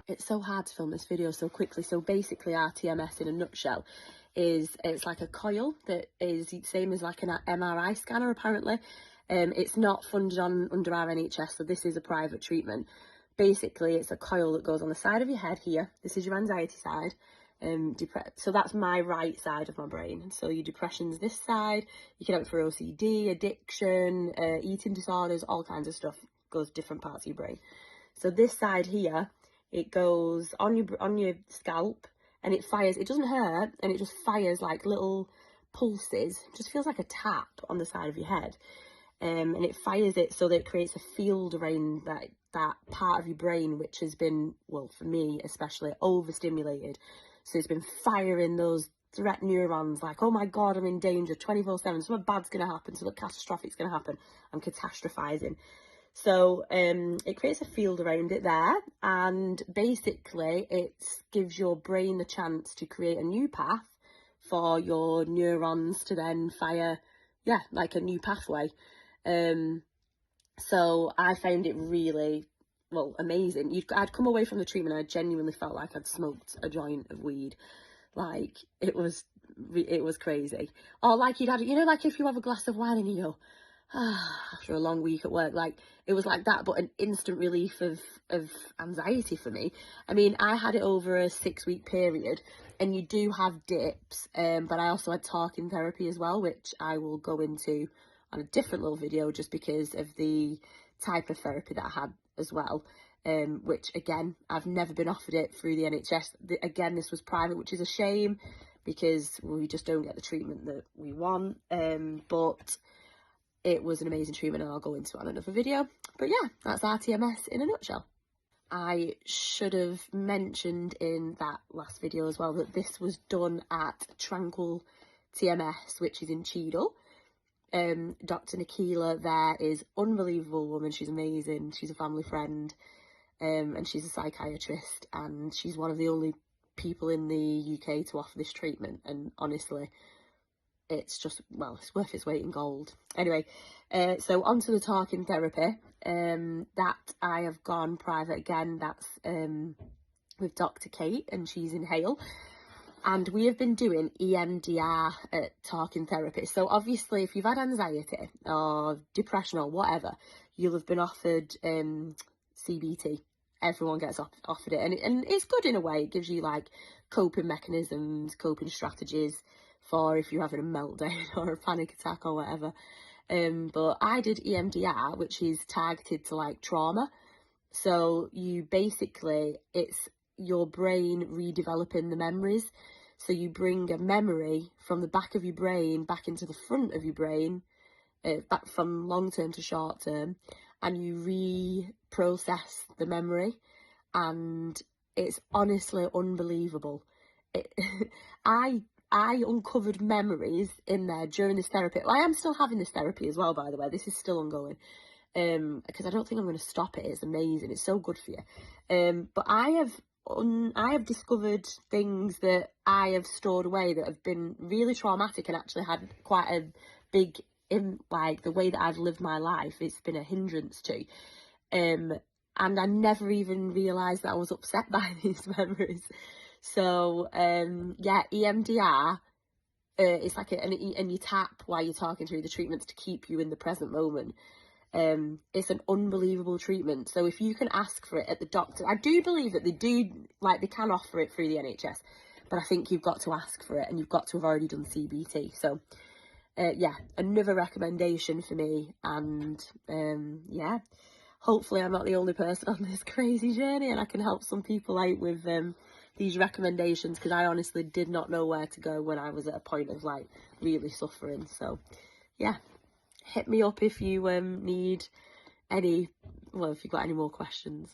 It's so hard to film this video so quickly. So basically rTMS in a nutshell is, it's like a coil that is the same as like an MRI scanner apparently. It's not funded under our NHS, so this is a private treatment. Basically it's a coil that goes on the side of your head here. This is your anxiety side. So that's my right side of my brain. So your depression's this side. You can have it for OCD, addiction, eating disorders, all kinds of stuff. Goes different parts of your brain. So this side here, it goes on your scalp and it fires. It doesn't hurt, and it just fires like little pulses. It just feels like a tap on the side of your head. And it fires it so that it creates a field around that part of your brain which has been, well, for me especially, overstimulated. So it's been firing those threat neurons like, oh my God, I'm in danger 24/7. Something bad's going to happen. Something catastrophic's going to happen. I'm catastrophizing. So it creates a field around it there, and basically it gives your brain the chance to create a new path for your neurons to then fire, yeah, like a new pathway. So I found it really, well, amazing. I'd come away from the treatment, I genuinely felt like I'd smoked a joint of weed. Like, it was crazy. Or like you'd had, you know, like if you have a glass of wine and you go, after a long week at work, like it was like that, but an instant relief of anxiety for me. I mean, I had it over a 6-week period, and you do have dips, but I also had talking therapy as well, which I will go into on a different little video just because of the type of therapy that I had as well, which again, I've never been offered it through the NHS. Again, this was private, which is a shame because we just don't get the treatment that we want, but it was an amazing treatment, and I'll go into it on another video. But yeah, that's rTMS in a nutshell. I should have mentioned in that last video as well that this was done at Tranquil TMS, which is in Cheadle. Dr Nikila there is unbelievable woman. She's amazing. She's a family friend, and she's a psychiatrist, and she's one of the only people in the UK to offer this treatment. And honestly, it's just, well, it's worth its weight in gold. Anyway, so onto the talking therapy. That I have gone private again. That's with Dr Kate, and she's in Hale. And we have been doing EMDR talking therapy. So obviously, if you've had anxiety or depression or whatever, you'll have been offered CBT. Everyone gets offered it, and it's good in a way. It gives you like coping mechanisms, coping strategies for if you're having a meltdown or a panic attack or whatever. But I did EMDR, which is targeted to like trauma. So you basically, it's your brain redeveloping the memories. So you bring a memory from the back of your brain back into the front of your brain, back from long term to short term, and you reprocess the memory, and it's honestly unbelievable. I uncovered memories in there during this therapy. Well, I am still having this therapy as well, by the way. This is still ongoing, because I don't think I'm going to stop it. It's amazing. It's so good for you. But I have discovered things that I have stored away that have been really traumatic and actually had quite a big, like the way that I've lived my life, it's been a hindrance to. And I never even realised that I was upset by these memories. So, yeah, EMDR, it's like and you tap while you're talking through the treatments to keep you in the present moment. It's an unbelievable treatment. So if you can ask for it at the doctor, I do believe that they can offer it through the NHS, but I think you've got to ask for it, and you've got to have already done CBT. So, yeah, another recommendation for me. And, yeah, hopefully I'm not the only person on this crazy journey, and I can help some people out with, these recommendations, because I honestly did not know where to go when I was at a point of like really suffering. So yeah, hit me up if you need any, well, if you've got any more questions.